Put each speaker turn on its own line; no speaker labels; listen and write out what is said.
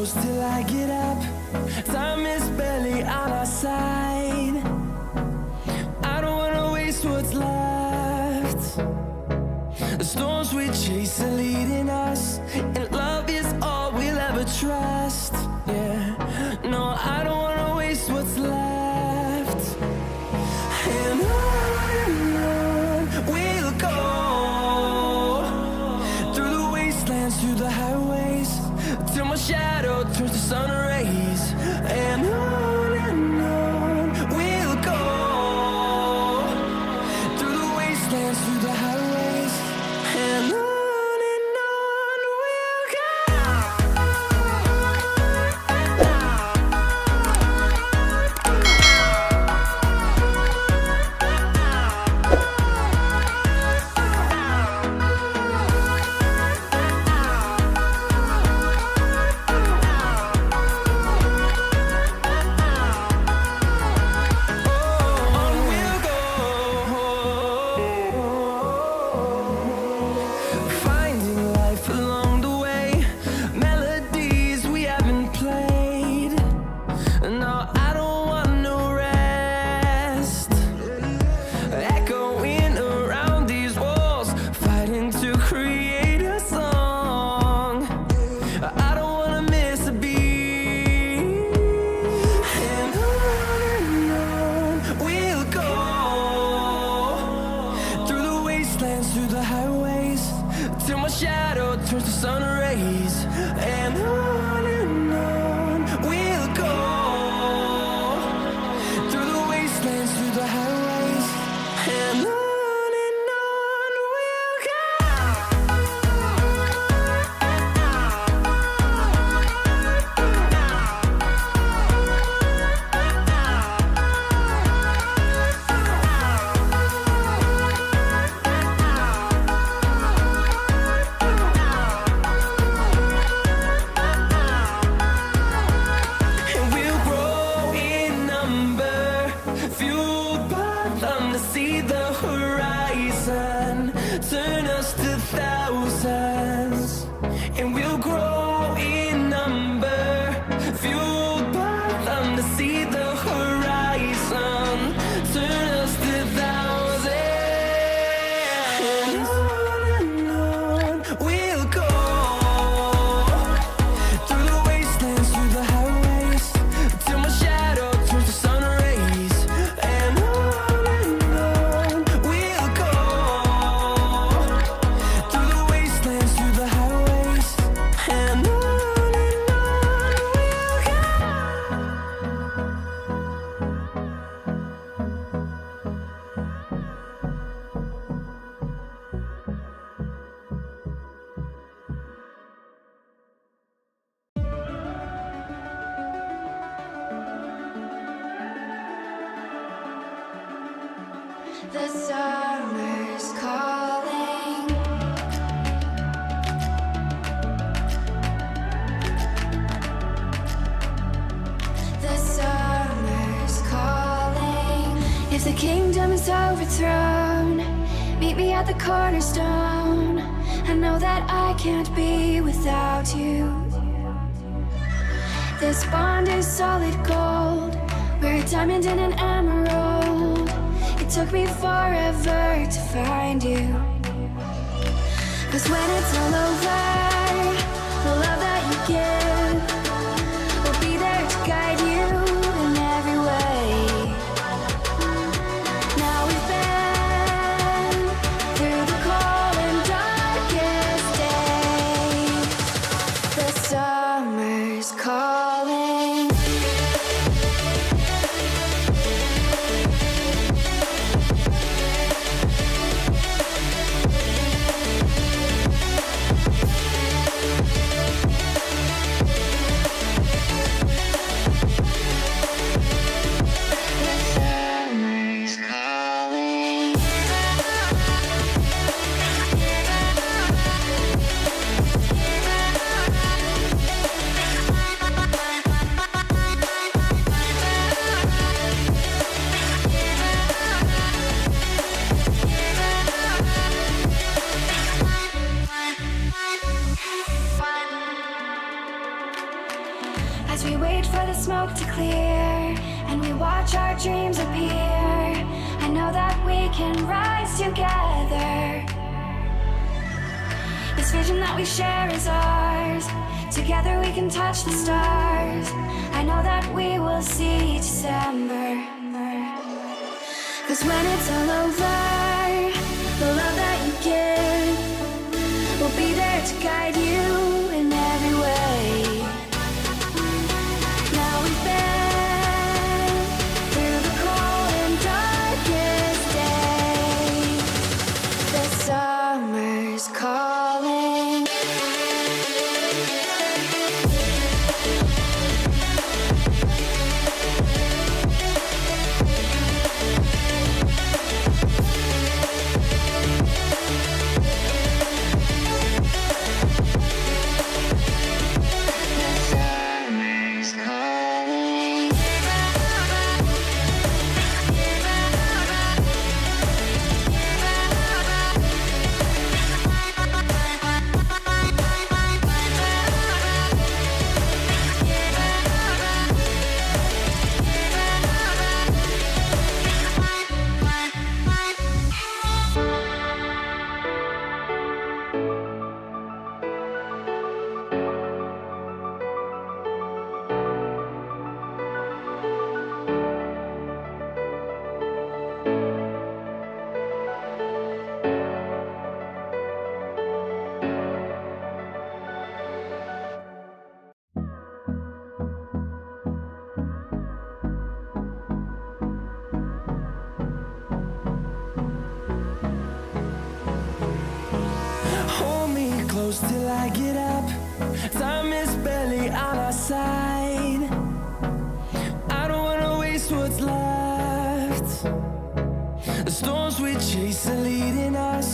close till I get up. Time is barely on our side. I don't wanna waste what's left. The storms we chase are leading us, and love is all we'll ever trust. Yeah, no, I don't wanna waste what's left. And on we'll go, through the wastelands, through the highways, till my shadow turns to sun rays. And on we'll go, through the wastelands, through the highways, and on we'll go. Through the highways, till my shadow turns to sun rays. And on we'll go, through the wastelands, through the highways, and on we'll go. See the horizon turn us to thousands, and we'll grow in number, fueled by them to see the horizon turn us to thousands. And on we'll go, through the wastelands, through the highways, till my shadow turns to sun rays. And
the summer's calling. The summer's calling. If the kingdom is overthrown, meet me at the cornerstone. I know that I can't be without you. This bond is solid gold. We're a diamond and an emerald. It took me forever to find you. 'Cause when it's all over, the love that you give will be there to guide you in every way. Now we've been through the cold and darkest days. The summer's calling. vision that we share is ours. Together we can touch the stars. I know that we will see December. 'Cause when it's all over, the love that you give will be there to guide you in every way. Now we've been through the cold and darkest days. The summer's calling.
Hold me close till I get up. Time is barely on our side. I don't wanna waste what's left. The storms we chase are leading us